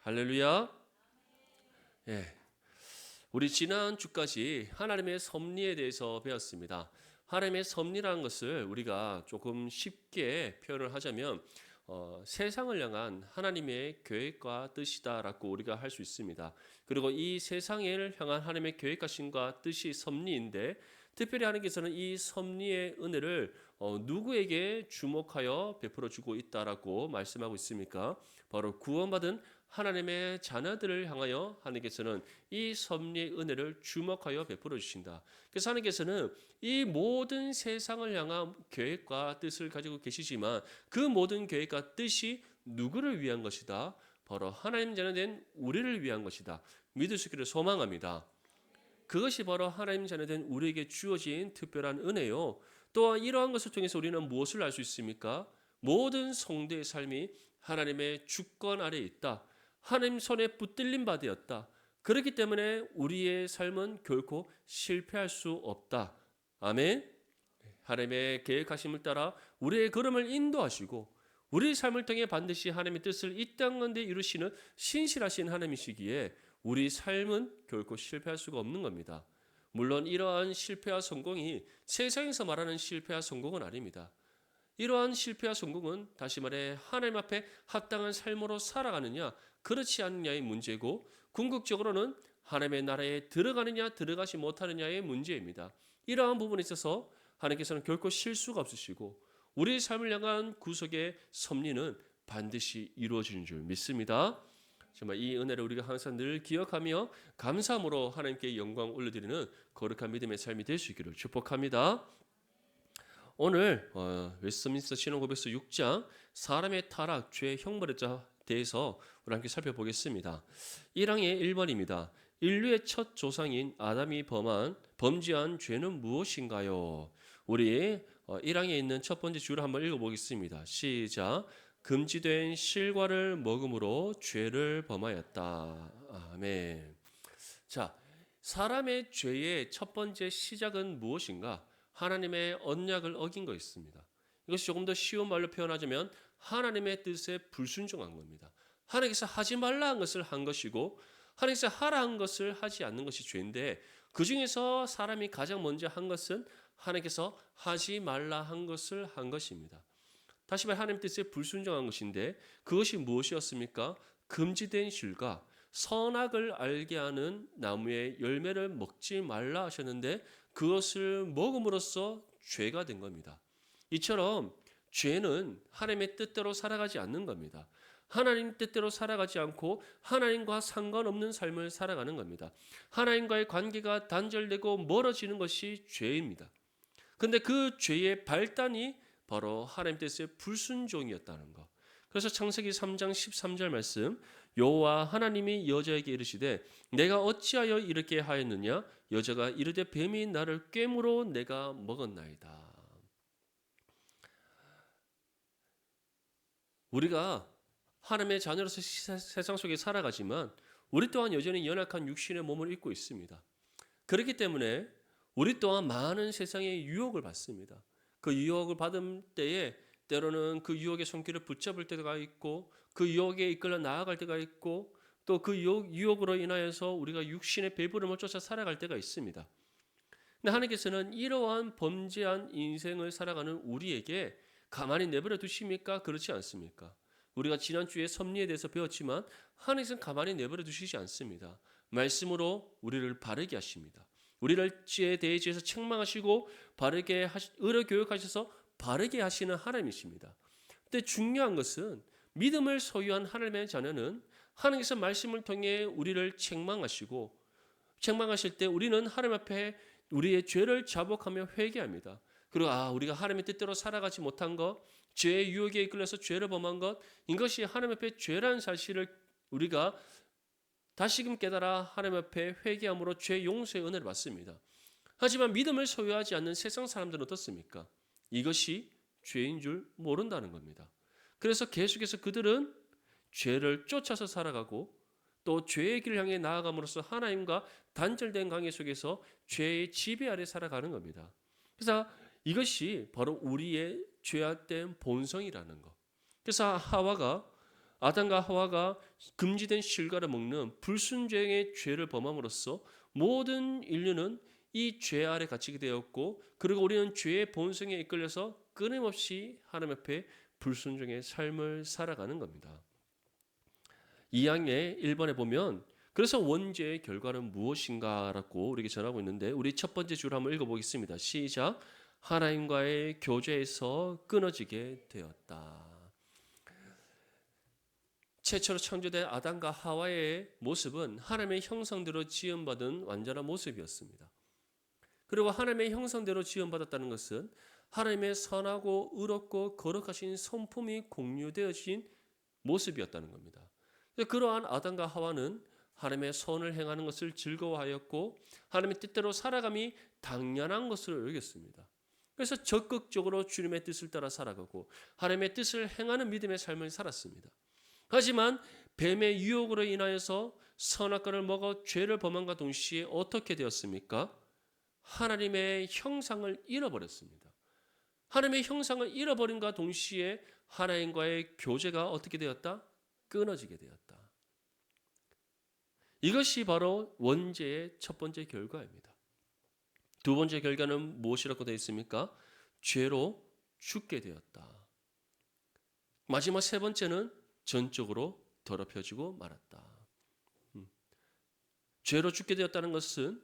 할렐루야. 예. 우리 지난 주까지 하나님의 섭리에 대해서 배웠습니다. 하나님의 섭리라는 것을 우리가 조금 쉽게 표현을 하자면 세상을 향한 하나님의 계획과 뜻이다라고 우리가 할 수 있습니다. 그리고 이 세상을 향한 하나님의 계획과 신과 뜻이 섭리인데 특별히 하나님께서는 이 섭리의 은혜를 누구에게 주목하여 베풀어 주고 있다라고 말씀하고 있습니까? 바로 구원받은 하나님의 자녀들을 향하여 하나님께서는 이 섭리의 은혜를 주목하여 베풀어 주신다. 그래서 하나님께서는 이 모든 세상을 향한 계획과 뜻을 가지고 계시지만 그 모든 계획과 뜻이 누구를 위한 것이다? 바로 하나님 자녀된 우리를 위한 것이다. 믿을 수 있기를 소망합니다. 그것이 바로 하나님 자녀된 우리에게 주어진 특별한 은혜요. 또한 이러한 것을 통해서 우리는 무엇을 알 수 있습니까? 모든 성도의 삶이 하나님의 주권 아래에 있다. 하나님 손에 붙들린 바 되었다. 그렇기 때문에 우리의 삶은 결코 실패할 수 없다. 아멘. 하나님의 계획하심을 따라 우리의 걸음을 인도하시고 우리의 삶을 통해 반드시 하나님의 뜻을 이 땅 가운데 이루시는 신실하신 하나님이시기에 우리 삶은 결코 실패할 수가 없는 겁니다. 물론 이러한 실패와 성공이 세상에서 말하는 실패와 성공은 아닙니다. 이러한 실패와 성공은 다시 말해 하나님 앞에 합당한 삶으로 살아가느냐 그렇지 않느냐의 문제고 궁극적으로는 하나님의 나라에 들어가느냐 들어가지 못하느냐의 문제입니다. 이러한 부분에 있어서 하나님께서는 결코 실수가 없으시고 우리의 삶을 향한 구속의 섭리는 반드시 이루어지는 줄 믿습니다. 정말 이 은혜를 우리가 항상 늘 기억하며 감사함으로 하나님께 영광 올려드리는 거룩한 믿음의 삶이 될 수 있기를 축복합니다. 오늘 웨스트민스터 신앙고백서 6장 사람의 타락, 죄의 형벌에 대해서 우리 함께 살펴보겠습니다. 1항의 1번입니다. 인류의 첫 조상인 아담이 범죄한 죄는 무엇인가요? 우리 1항에 있는 첫 번째 줄을 한번 읽어보겠습니다. 시작. 금지된 실과를 먹음으로 죄를 범하였다. 아멘. 자, 사람의 죄의 첫 번째 시작은 무엇인가? 하나님의 언약을 어긴 것입니다. 이것이 조금 더 쉬운 말로 표현하자면 하나님의 뜻에 불순종한 겁니다. 하나님께서 하지 말라 한 것을 한 것이고 하나님께서 하라 한 것을 하지 않는 것이 죄인데 그 중에서 사람이 가장 먼저 한 것은 하나님께서 하지 말라 한 것을 한 것입니다. 다시 말해 하나님 뜻에 불순종한 것인데 그것이 무엇이었습니까? 금지된 실과 선악을 알게 하는 나무의 열매를 먹지 말라 하셨는데 그것을 먹음으로써 죄가 된 겁니다. 이처럼 죄는 하나님의 뜻대로 살아가지 않는 겁니다. 하나님 뜻대로 살아가지 않고 하나님과 상관없는 삶을 살아가는 겁니다. 하나님과의 관계가 단절되고 멀어지는 것이 죄입니다. 그런데 그 죄의 발단이 바로 하나님 뜻의 불순종이었다는 것. 그래서 창세기 3장 13절 말씀 여호와 하나님이 여자에게 이르시되 내가 어찌하여 이렇게 하였느냐 여자가 이르되 뱀이 나를 꿰므로 내가 먹었나이다. 우리가 하나님의 자녀로서 세상 속에 살아가지만 우리 또한 여전히 연약한 육신의 몸을 입고 있습니다. 그렇기 때문에 우리 또한 많은 세상의 유혹을 받습니다. 그 유혹을 받은 때에 때로는 그 유혹의 손길을 붙잡을 때가 있고 그 유혹에 이끌려 나아갈 때가 있고 또 그 유혹으로 인하여서 우리가 육신의 배부름을 쫓아 살아갈 때가 있습니다. 근데 하나님께서는 이러한 범죄한 인생을 살아가는 우리에게 가만히 내버려 두십니까? 그렇지 않습니까? 우리가 지난주에 섭리에 대해서 배웠지만 하나님께서는 가만히 내버려 두시지 않습니다. 말씀으로 우리를 바르게 하십니다. 우리를 지혜에 대해서 책망하시고 바르게 의로 교육하셔서 바르게 하시는 하나님이십니다. 근데 중요한 것은 믿음을 소유한 하나님의 자녀는 하나님께서 말씀을 통해 우리를 책망하시고 책망하실 때 우리는 하나님 앞에 우리의 죄를 자복하며 회개합니다. 그리고 우리가 하나님의 뜻대로 살아가지 못한 것, 죄의 유혹에 이끌려서 죄를 범한 것, 이것이 하나님 앞에 죄라는 사실을 우리가 다시금 깨달아 하나님 앞에 회개함으로 죄 용서의 은혜를 받습니다. 하지만 믿음을 소유하지 않는 세상 사람들은 어떻습니까? 이것이 죄인 줄 모른다는 겁니다. 그래서 계속해서 그들은 죄를 쫓아서 살아가고 또 죄의 길을 향해 나아감으로써 하나님과 단절된 관계 속에서 죄의 지배 아래 살아가는 겁니다. 그래서 이것이 바로 우리의 죄악된 본성이라는 것. 그래서 하와가 아담과 하와가 금지된 실과를 먹는 불순종의 죄를 범함으로써 모든 인류는 이 죄 아래 갇히게 되었고, 그리고 우리는 죄의 본성에 이끌려서 끊임없이 하나님 앞에 불순종의 삶을 살아가는 겁니다. 2항의 1번에 보면 그래서 원죄의 결과는 무엇인가라고 우리에게 전하고 있는데, 우리 첫 번째 줄 한번 읽어보겠습니다. 시작. 하나님과의 교제에서 끊어지게 되었다. 최초로 창조된 아담과 하와의 모습은 하나님의 형상대로 지음받은 완전한 모습이었습니다. 그리고 하나님의 형상대로 지음받았다는 것은 하나님의 선하고 의롭고 거룩하신 성품이 공유되어진 모습이었다는 겁니다. 그러한 아담과 하와는 하나님의 선을 행하는 것을 즐거워하였고 하나님의 뜻대로 살아감이 당연한 것으로 여겼습니다. 그래서 적극적으로 주님의 뜻을 따라 살아가고 하나님의 뜻을 행하는 믿음의 삶을 살았습니다. 하지만 뱀의 유혹으로 인하여서 선악과를 먹어 죄를 범함과 동시에 어떻게 되었습니까? 하나님의 형상을 잃어버렸습니다. 하나님의 형상을 잃어버림과 동시에 하나님과의 교제가 어떻게 되었다? 끊어지게 되었다. 이것이 바로 원죄의 첫 번째 결과입니다. 두 번째 결과는 무엇이라고 되어 있습니까? 죄로 죽게 되었다. 마지막 세 번째는 전적으로 더럽혀지고 말았다. 죄로 죽게 되었다는 것은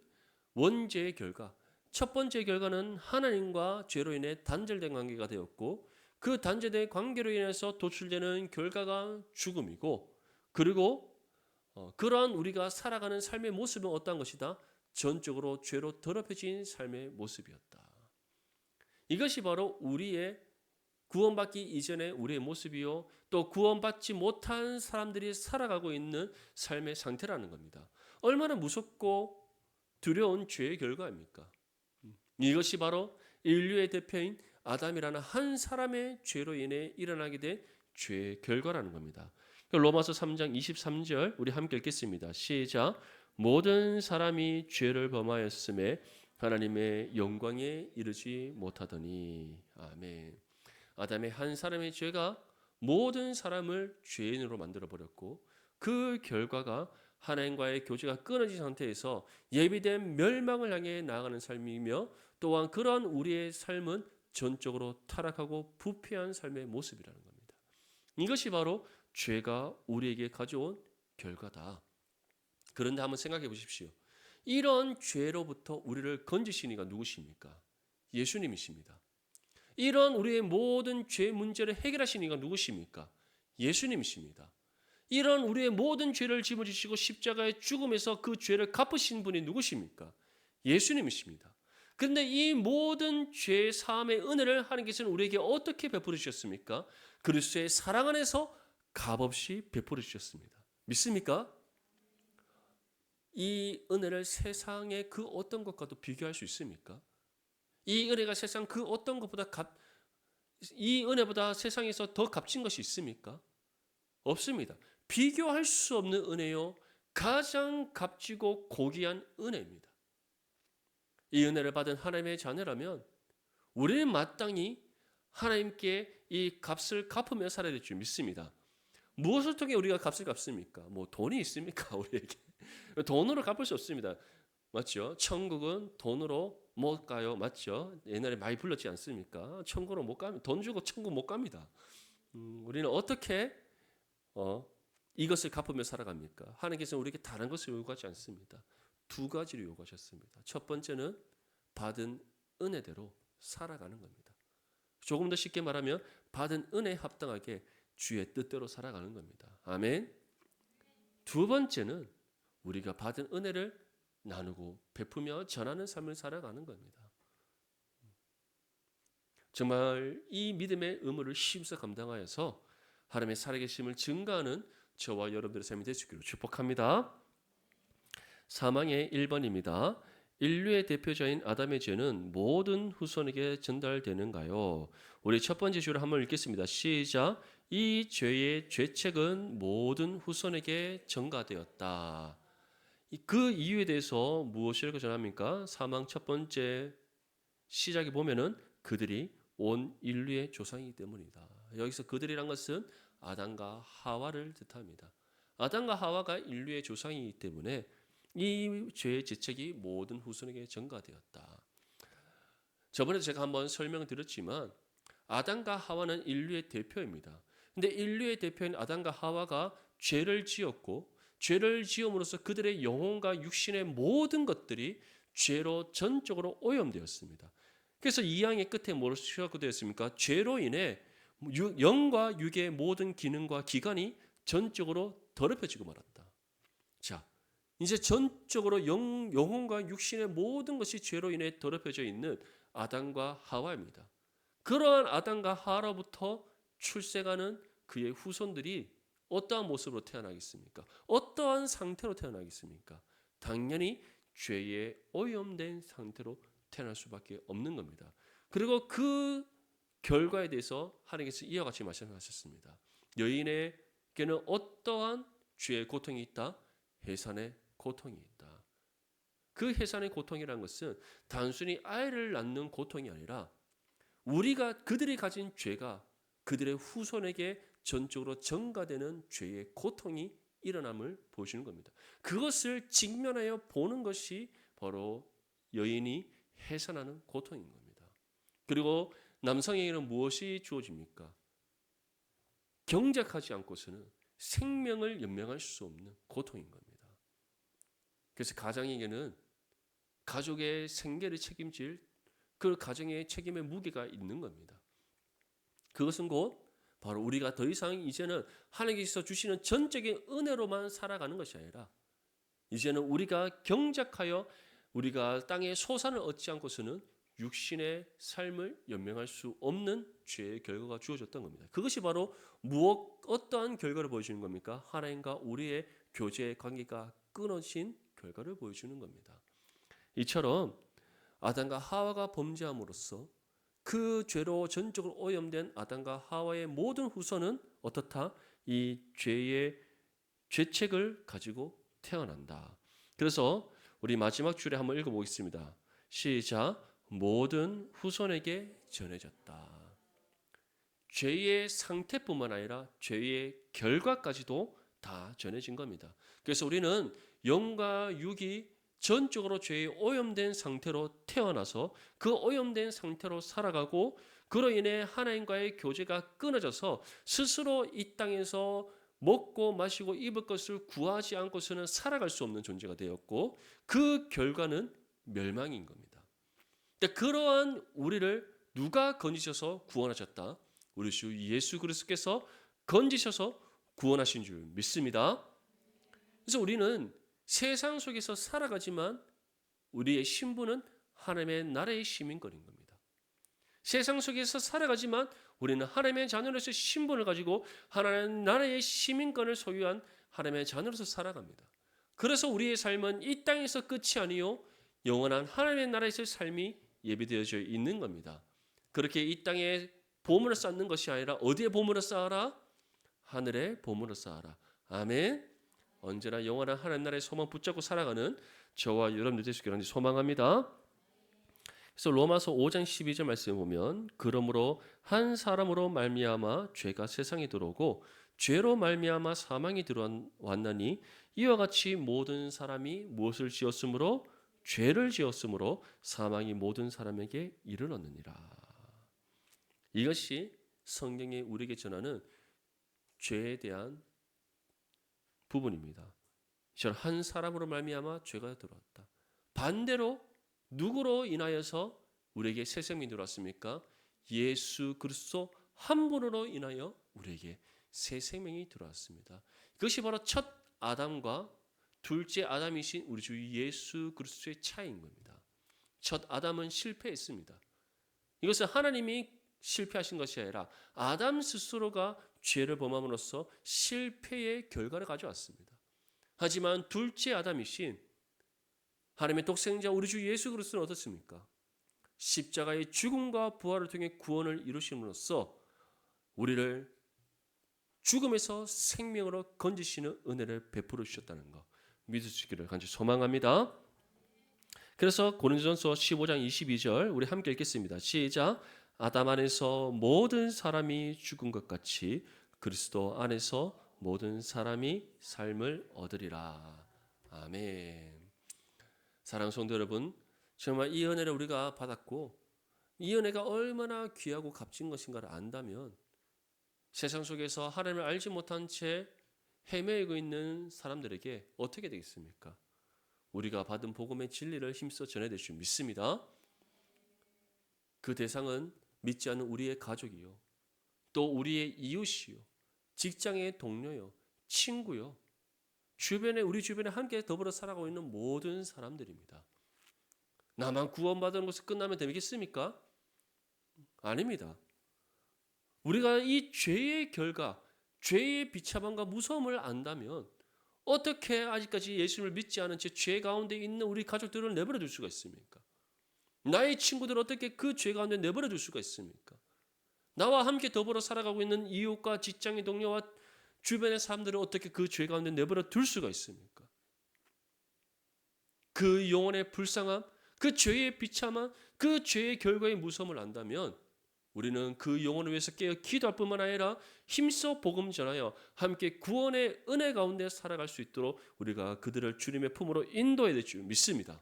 원죄의 결과. 첫 번째 결과는 하나님과 죄로 인해 단절된 관계가 되었고, 그 단절된 관계로 인해서 도출되는 결과가 죽음이고, 그리고 그러한 우리가 살아가는 삶의 모습은 어떠한 것이다? 전적으로 죄로 더럽혀진 삶의 모습이었다. 이것이 바로 우리의 구원받기 이전의 우리의 모습이요, 또 구원받지 못한 사람들이 살아가고 있는 삶의 상태라는 겁니다. 얼마나 무섭고 두려운 죄의 결과입니까? 이것이 바로 인류의 대표인 아담이라는 한 사람의 죄로 인해 일어나게 된 죄의 결과라는 겁니다. 로마서 3장 23절 우리 함께 읽겠습니다. 시작. 모든 사람이 죄를 범하였음에 하나님의 영광에 이르지 못하더니. 아멘. 아담의 한 사람의 죄가 모든 사람을 죄인으로 만들어 버렸고, 그 결과가 하나님과의 교제가 끊어진 상태에서 예비된 멸망을 향해 나아가는 삶이며, 또한 그러한 우리의 삶은 전적으로 타락하고 부패한 삶의 모습이라는 겁니다. 이것이 바로 죄가 우리에게 가져온 결과다. 그런데 한번 생각해 보십시오. 이런 죄로부터 우리를 건지신 이가 누구십니까? 예수님이십니다. 이런 우리의 모든 죄 문제를 해결하신 이가 누구십니까? 예수님이십니다. 이런 우리의 모든 죄를 짊어지시고 십자가의 죽음에서 그 죄를 갚으신 분이 누구십니까? 예수님이십니다. 그런데 이 모든 죄 사함의 은혜를 하나님께서는 우리에게 어떻게 베풀어 주셨습니까? 그리스도의 사랑 안에서 값없이 베풀어 주셨습니다. 믿습니까? 이 은혜를 세상의 그 어떤 것과도 비교할 수 있습니까? 이 은혜가 세상 그 어떤 것보다 이 은혜보다 세상에서 더 값진 것이 있습니까? 없습니다. 비교할 수 없는 은혜요, 가장 값지고 고귀한 은혜입니다. 이 은혜를 받은 하나님의 자녀라면 우리는 마땅히 하나님께 이 값을 갚으며 살아야 될 줄 믿습니다. 무엇을 통해 우리가 값을 갚습니까? 뭐 돈이 있습니까? 우리에게 돈으로 갚을 수 없습니다. 맞죠? 천국은 돈으로 못 가요. 맞죠? 옛날에 많이 불렀지 않습니까? 천국으로 못 가면 돈 주고 천국 못 갑니다. 우리는 어떻게 이것을 갚으며 살아갑니까? 하나님께서는 우리에게 다른 것을 요구하지 않습니다. 두 가지를 요구하셨습니다. 첫 번째는 받은 은혜대로 살아가는 겁니다. 조금 더 쉽게 말하면 받은 은혜에 합당하게 주의 뜻대로 살아가는 겁니다. 아멘. 두 번째는 우리가 받은 은혜를 나누고 베푸며 전하는 삶을 살아가는 겁니다. 정말 이 믿음의 의무를 힘써 감당하여서 하나님의 살아계심을 증거하는 저와 여러분들의 삶이 되시기를 축복합니다. 사망의 1번입니다. 인류의 대표자인 아담의 죄는 모든 후손에게 전달되는가요? 우리 첫 번째 줄을 한번 읽겠습니다. 시작. 이 죄의 죄책은 모든 후손에게 전가되었다. 그 이유에 대해서 무엇이라고 전합니까? 사망 첫 번째 시작에 보면은 그들이 온 인류의 조상이기 때문이다. 여기서 그들이란 것은 아담과 하와를 뜻합니다. 아담과 하와가 인류의 조상이기 때문에 이 죄의 죄책이 모든 후손에게 전가되었다. 저번에 제가 한번 설명드렸지만 아담과 하와는 인류의 대표입니다. 근데 인류의 대표인 아담과 하와가 죄를 지었고 죄를 지음으로써 그들의 영혼과 육신의 모든 것들이 죄로 전적으로 오염되었습니다. 그래서 이 양의 끝에 무엇이 되었습니까? 죄로 인해 영과 육의 모든 기능과 기관이 전적으로 더럽혀지고 말았다. 자, 이제 전적으로 영혼과 육신의 모든 것이 죄로 인해 더럽혀져 있는 아담과 하와입니다. 그러한 아담과 하와로부터 출생하는 그의 후손들이 어떠한 모습으로 태어나겠습니까? 어떠한 상태로 태어나겠습니까? 당연히 죄에 오염된 상태로 태어날 수밖에 없는 겁니다. 그리고 그 결과에 대해서 하나님께서 이와 같이 말씀하셨습니다. 여인에게는 어떠한 죄의 고통이 있다? 해산의 고통이 있다. 그 해산의 고통이라는 것은 단순히 아이를 낳는 고통이 아니라 그들이 가진 죄가 그들의 후손에게 전적으로 전가되는 죄의 고통이 일어남을 보여주는 겁니다. 그것을 직면하여 보는 것이 바로 여인이 해산하는 고통인 겁니다. 그리고 남성에게는 무엇이 주어집니까? 경작하지 않고서는 생명을 연명할 수 없는 고통인 겁니다. 그래서 가장에게는 가족의 생계를 책임질 그 가정의 책임의 무게가 있는 겁니다. 그것은 곧 바로 우리가 더 이상 이제는 하나님께서 주시는 전적인 은혜로만 살아가는 것이 아니라 이제는 우리가 경작하여 우리가 땅의 소산을 얻지 않고서는 육신의 삶을 연명할 수 없는 죄의 결과가 주어졌던 겁니다. 그것이 바로 어떠한 결과를 보여주는 겁니까? 하나님과 우리의 교제의 관계가 끊어진 결과를 보여주는 겁니다. 이처럼 아담과 하와가 범죄함으로써 그 죄로 전적으로 오염된 아담과 하와의 모든 후손은 어떻다? 이 죄의 죄책을 가지고 태어난다. 그래서 우리 마지막 줄에 한번 읽어보겠습니다. 시작. 모든 후손에게 전해졌다. 죄의 상태뿐만 아니라 죄의 결과까지도 다 전해진 겁니다. 그래서 우리는 영과 육이 전적으로 죄에 오염된 상태로 태어나서 그 오염된 상태로 살아가고 그로 인해 하나님과의 교제가 끊어져서 스스로 이 땅에서 먹고 마시고 입을 것을 구하지 않고서는 살아갈 수 없는 존재가 되었고 그 결과는 멸망인 겁니다. 그러한 우리를 누가 건지셔서 구원하셨다? 우리 주 예수 그리스도께서 건지셔서 구원하신 줄 믿습니다. 그래서 우리는 세상 속에서 살아가지만 우리의 신분은 하나님의 나라의 시민권인 겁니다. 세상 속에서 살아가지만 우리는 하나님의 자녀로서 신분을 가지고 하나님의 나라의 시민권을 소유한 하나님의 자녀로서 살아갑니다. 그래서 우리의 삶은 이 땅에서 끝이 아니요 영원한 하나님의 나라에서의 삶이 예비되어져 있는 겁니다. 그렇게 이 땅에 보물을 쌓는 것이 아니라 어디에 보물을 쌓아라? 하늘에 보물을 쌓아라. 아멘. 언제나 영원한 하나님 나라의 소망 붙잡고 살아가는 저와 여러분들 되시기를 소망합니다. 그래서 로마서 5장 12절 말씀을 보면 그러므로 한 사람으로 말미암아 죄가 세상에 들어오고 죄로 말미암아 사망이 들어왔나니 이와 같이 모든 사람이 무엇을 지었으므로 죄를 지었으므로 사망이 모든 사람에게 이르렀느니라. 이것이 성경이 우리에게 전하는 죄에 대한 부분입니다. 한 사람으로 말미암아 죄가 들어왔다. 반대로 누구로 인하여서 우리에게 새 생명이 들어왔습니까? 예수 그리스도 한 분으로 인하여 우리에게 새 생명이 들어왔습니다. 그것이 바로 첫 아담과 둘째 아담이신 우리 주 예수 그리스도의 차이인 겁니다. 첫 아담은 실패했습니다. 이것은 하나님이 실패하신 것이 아니라 아담 스스로가 죄를 범함으로써 실패의 결과를 가져왔습니다. 하지만 둘째 아담이신 하나님의 독생자 우리 주 예수 그리스도는 어떻습니까? 십자가의 죽음과 부활을 통해 구원을 이루심으로써 우리를 죽음에서 생명으로 건지시는 은혜를 베풀어 주셨다는 것 믿으시기를 간절히 소망합니다. 그래서 고린도전서 15장 22절 우리 함께 읽겠습니다. 시작. 아담 안에서 모든 사람이 죽은 것 같이 그리스도 안에서 모든 사람이 삶을 얻으리라. 아멘. 사랑하는 성도 여러분, 정말 이 은혜를 우리가 받았고 이 은혜가 얼마나 귀하고 값진 것인가를 안다면 세상 속에서 하나님을 알지 못한 채 헤매고 있는 사람들에게 어떻게 되겠습니까? 우리가 받은 복음의 진리를 힘써 전해드릴 줄 믿습니다. 그 대상은 믿지 않는 우리의 가족이요, 또 우리의 이웃이요, 직장의 동료요, 친구요, 우리 주변에 함께 더불어 살아가고 있는 모든 사람들입니다. 나만 구원받은 것을 끝나면 되겠습니까? 아닙니다. 우리가 이 죄의 결과, 죄의 비참함과 무서움을 안다면 어떻게 아직까지 예수님을 믿지 않은 채 죄 가운데 있는 우리 가족들을 내버려 둘 수가 있습니까? 나의 친구들을 어떻게 그 죄 가운데 내버려 둘 수가 있습니까? 나와 함께 더불어 살아가고 있는 이웃과 직장의 동료와 주변의 사람들을 어떻게 그 죄 가운데 내버려 둘 수가 있습니까? 그 영혼의 불쌍함, 그 죄의 비참함, 그 죄의 결과의 무서움을 안다면 우리는 그 영혼을 위해서 깨어 기도할 뿐만 아니라 힘써 복음 전하여 함께 구원의 은혜 가운데 살아갈 수 있도록 우리가 그들을 주님의 품으로 인도해야 될 줄 믿습니다.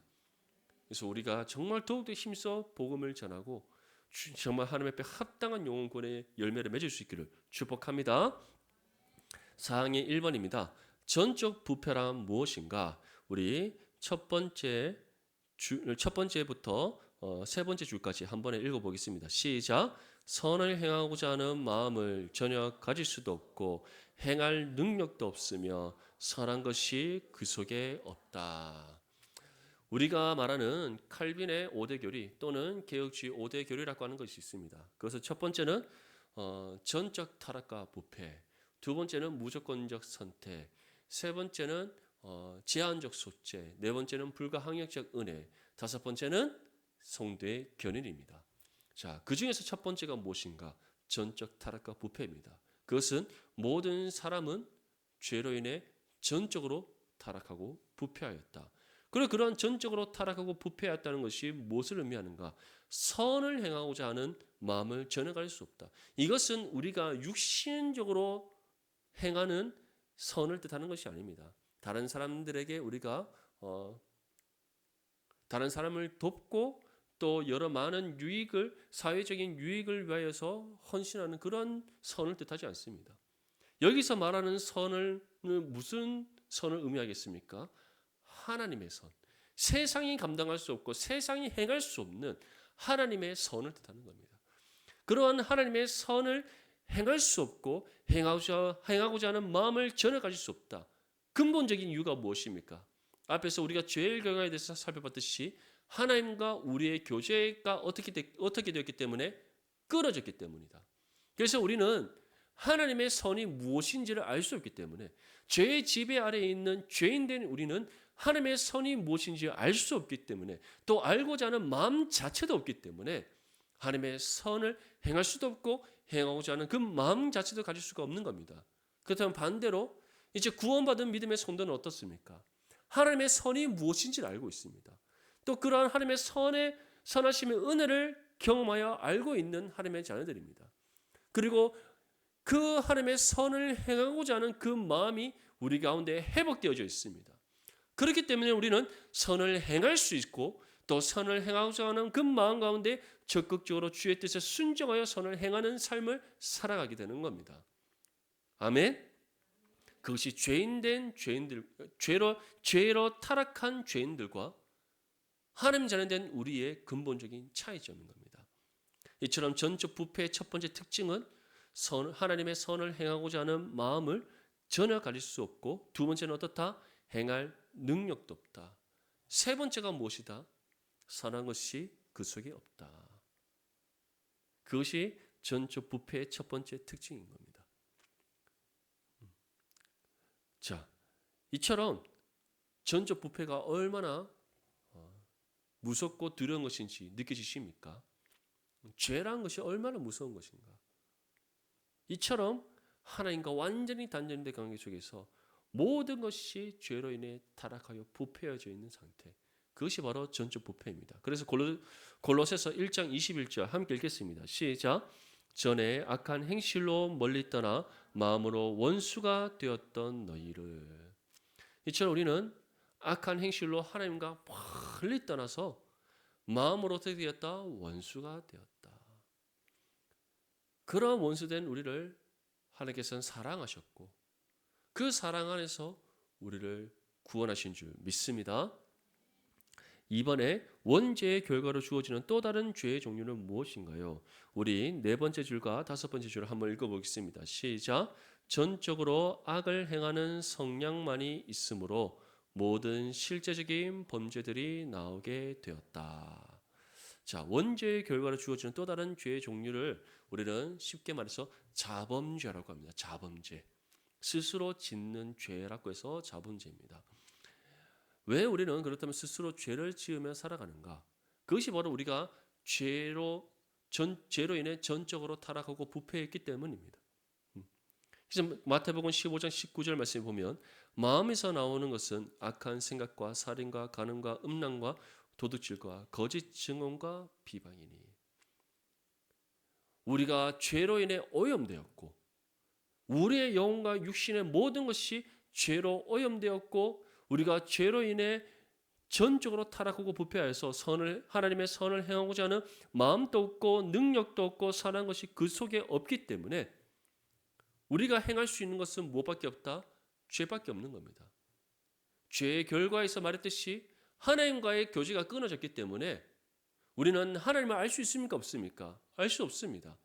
그래서 우리가 정말 더욱더 힘써 복음을 전하고 정말 하나님 앞에 합당한 영혼권의 열매를 맺을 수 있기를 축복합니다. 사항의 1번입니다. 전적 부패란 무엇인가? 우리 첫 번째부터 세 번째 줄까지 한 번에 읽어보겠습니다. 시작. 선을 행하고자 하는 마음을 전혀 가질 수도 없고 행할 능력도 없으며 선한 것이 그 속에 없다. 우리가 말하는 칼빈의 5대 교리 또는 개혁주의 5대 교리라고 하는 것이 있습니다. 그래서 첫 번째는 전적 타락과 부패, 두 번째는 무조건적 선택, 세 번째는 제한적 속죄, 네 번째는 불가항력적 은혜, 다섯 번째는 성도의 견인입니다. 자, 그 중에서 첫 번째가 무엇인가? 전적 타락과 부패입니다. 그것은 모든 사람은 죄로 인해 전적으로 타락하고 부패하였다. 그리고 그러한 전적으로 타락하고 부패하였다는 것이 무엇을 의미하는가? 선을 행하고자 하는 마음을 전혀 가질 수 없다. 이것은 우리가 육신적으로 행하는 선을 뜻하는 것이 아닙니다. 다른 사람들에게 우리가 다른 사람을 돕고 또 여러 많은 사회적인 유익을 위하여서 헌신하는 그런 선을 뜻하지 않습니다. 여기서 말하는 선은 무슨 선을 의미하겠습니까? 하나님의 선. 세상이 감당할 수 없고 세상이 행할 수 없는 하나님의 선을 뜻하는 겁니다. 그러한 하나님의 선을 행할 수 없고 행하고자 하는 마음을 전혀 가질 수 없다. 근본적인 이유가 무엇입니까? 앞에서 우리가 죄의 결과에 대해서 살펴봤듯이 하나님과 우리의 교제가 어떻게 되었기 때문에 끊어졌기 때문이다. 그래서 우리는 하나님의 선이 무엇인지를 알 수 없기 때문에 죄의 지배 아래에 있는 죄인된 우리는 하나님의 선이 무엇인지 알 수 없기 때문에 또 알고자 하는 마음 자체도 없기 때문에 하나님의 선을 행할 수도 없고 행하고자 하는 그 마음 자체도 가질 수가 없는 겁니다. 그렇다면 반대로 이제 구원받은 믿음의 성도는 어떻습니까? 하나님의 선이 무엇인지를 알고 있습니다. 또 그러한 하나님의 선하심의 은혜를 경험하여 알고 있는 하나님의 자녀들입니다. 그리고 그 하나님의 선을 행하고자 하는 그 마음이 우리 가운데 회복되어져 있습니다. 그렇기 때문에 우리는 선을 행할 수 있고 또 선을 행하고자 하는 그 마음 가운데 적극적으로 주의 뜻에 순종하여 선을 행하는 삶을 살아가게 되는 겁니다. 아멘. 그것이 죄로 타락한 죄인들과 하나님 자녀된 우리의 근본적인 차이점인 겁니다. 이처럼 전적 부패의 첫 번째 특징은 하나님의 선을 행하고자 하는 마음을 전혀 가질 수 없고, 두 번째는 어떻다? 행할 능력도 없다. 세 번째가 무엇이다? 선한 것이 그 속에 없다. 그것이 전적 부패의 첫 번째 특징인 겁니다. 자, 이처럼 전적 부패가 얼마나 무섭고 두려운 것인지 느껴지십니까? 죄라는 것이 얼마나 무서운 것인가? 이처럼 하나님과 완전히 단절된 관계 속에서 모든 것이 죄로 인해 타락하여 부패해져 있는 상태, 그것이 바로 전적 부패입니다. 그래서 골로새서 1장 21절 함께 읽겠습니다. 시작. 전에 악한 행실로 멀리 떠나 마음으로 원수가 되었던 너희를. 이처럼 우리는 악한 행실로 하나님과 멀리 떠나서 마음으로 어떻게 되었다? 원수가 되었다. 그런 원수된 우리를 하나님께서는 사랑하셨고 그 사랑 안에서 우리를 구원하신 줄 믿습니다. 이번에 원죄의 결과로 주어지는 또 다른 죄의 종류는 무엇인가요? 우리 네 번째 줄과 다섯 번째 줄을 한번 읽어보겠습니다. 시작. 전적으로 악을 행하는 성량만이 있으므로 모든 실제적인 범죄들이 나오게 되었다. 자, 원죄의 결과로 주어지는 또 다른 죄의 종류를 우리는 쉽게 말해서 자범죄라고 합니다. 자범죄. 스스로 짓는 죄라고 해서 자범죄입니다. 왜 우리는 그렇다면 스스로 죄를 지으며 살아가는가? 그것이 바로 우리가 죄로 인해 전적으로 타락하고 부패했기 때문입니다. 그래서 마태복음 15장 19절 말씀에 보면 마음에서 나오는 것은 악한 생각과 살인과 간음과 음란과 도둑질과 거짓 증언과 비방이니. 우리가 죄로 인해 오염되었고 우리의 영혼과 육신의 모든 것이 죄로 오염되었고 우리가 죄로 인해 전적으로 타락하고 부패하여서 하나님의 선을 행하고자 하는 마음도 없고 능력도 없고 선한 것이 그 속에 없기 때문에 우리가 행할 수 있는 것은 무엇밖에 없다? 죄밖에 없는 겁니다. 죄의 결과에서 말했듯이 하나님과의 교제가 끊어졌기 때문에 우리는 하나님을 알 수 있습니까? 없습니까? 알 수 없습니다.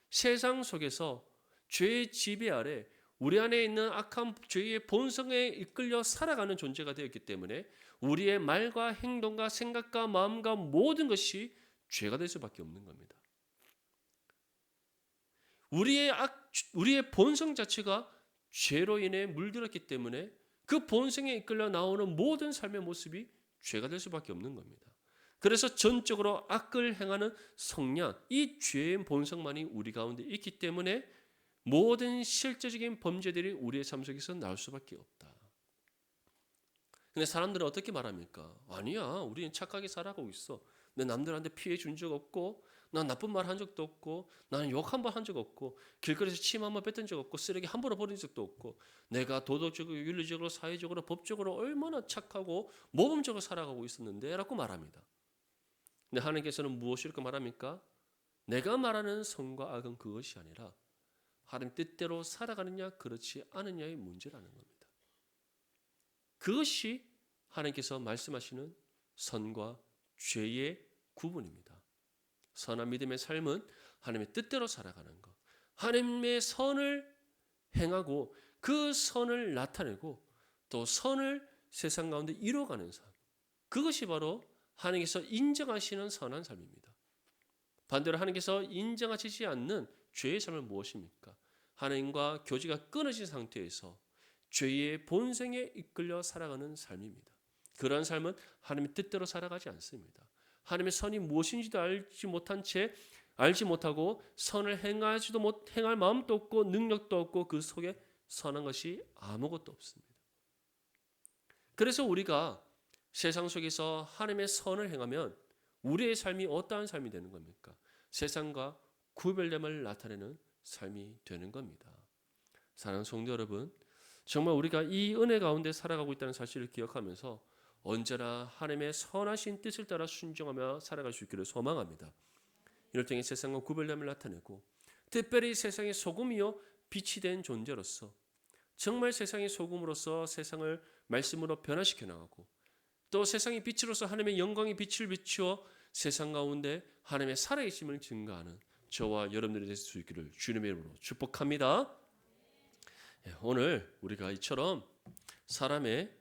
세상 속에서 죄의 지배 아래 우리 안에 있는 악한 죄의 본성에 이끌려 살아가는 존재가 되었기 때문에 우리의 말과 행동과 생각과 마음과 모든 것이 죄가 될 수밖에 없는 겁니다. 우리의 본성 자체가 죄로 인해 물들었기 때문에 그 본성에 이끌려 나오는 모든 삶의 모습이 죄가 될 수밖에 없는 겁니다. 그래서 전적으로 악을 행하는 성량, 이 죄의 본성만이 우리 가운데 있기 때문에 모든 실제적인 범죄들이 우리의 삶 속에서 나올 수밖에 없다. 근데 사람들은 어떻게 말합니까? 아니야, 우리는 착하게 살아가고 있어. 내 남들한테 피해 준 적 없고, 난 나쁜 말 한 적도 없고, 나는 욕 한 번 한 적 없고, 길거리에서 침 한 번 뱉은 적 없고, 쓰레기 함부로 버린 적도 없고, 내가 도덕적으로, 윤리적으로, 사회적으로, 법적으로 얼마나 착하고 모범적으로 살아가고 있었는데 라고 말합니다. 근데 하나님께서는 무엇일까 말합니까? 내가 말하는 선과 악은 그것이 아니라 하나님 뜻대로 살아가느냐 그렇지 않느냐의 문제라는 겁니다. 그것이 하나님께서 말씀하시는 선과 죄의 구분입니다. 선한 믿음의 삶은 하나님의 뜻대로 살아가는 것, 하나님의 선을 행하고 그 선을 나타내고 또 선을 세상 가운데 이루어가는 삶, 그것이 바로 하나님께서 인정하시는 선한 삶입니다. 반대로 하나님께서 인정하시지 않는 죄의 삶은 무엇입니까? 하나님과 교제가 끊어진 상태에서 죄의 본성에 이끌려 살아가는 삶입니다. 그러한 삶은 하나님의 뜻대로 살아가지 않습니다. 하나님의 선이 무엇인지도 알지 못하고 선을 행할 마음도 없고 능력도 없고 그 속에 선한 것이 아무것도 없습니다. 그래서 우리가 세상 속에서 하나님의 선을 행하면 우리의 삶이 어떠한 삶이 되는 겁니까? 세상과 구별됨을 나타내는 삶이 되는 겁니다. 사랑하는 성도 여러분, 정말 우리가 이 은혜 가운데 살아가고 있다는 사실을 기억하면서 언제나 하나님의 선하신 뜻을 따라 순종하며 살아갈 수 있기를 소망합니다. 이를 통해 세상과 구별됨을 나타내고 특별히 세상의 소금이요 빛이 된 존재로서 정말 세상의 소금으로서 세상을 말씀으로 변화시켜 나가고 또 세상의 빛으로서 하나님의 영광의 빛을 비추어 세상 가운데 하나님의 살아계심을 증거하는 저와 여러분들이 될 수 있기를 주님의 이름으로 축복합니다. 오늘 우리가 이처럼 사람의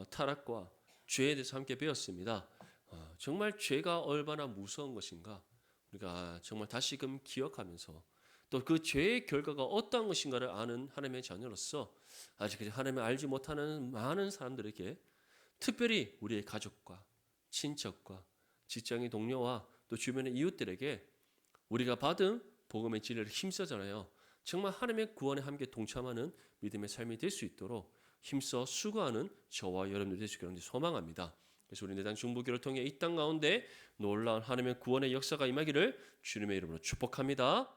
타락과 죄에 대해서 함께 배웠습니다. 정말 죄가 얼마나 무서운 것인가 우리가 정말 다시금 기억하면서 또 그 죄의 결과가 어떠한 것인가를 아는 하나님의 자녀로서 아직 하나님을 알지 못하는 많은 사람들에게 특별히 우리의 가족과 친척과 직장의 동료와 또 주변의 이웃들에게 우리가 받은 복음의 진리를 힘써잖아요. 정말 하나님의 구원에 함께 동참하는 믿음의 삶이 될 수 있도록 힘써 수고하는 저와 여러분들 되시기를 소망합니다. 그래서 우리 내당 중보기를 통해 이 땅 가운데 놀라운 하나님의 구원의 역사가 임하기를 주님의 이름으로 축복합니다.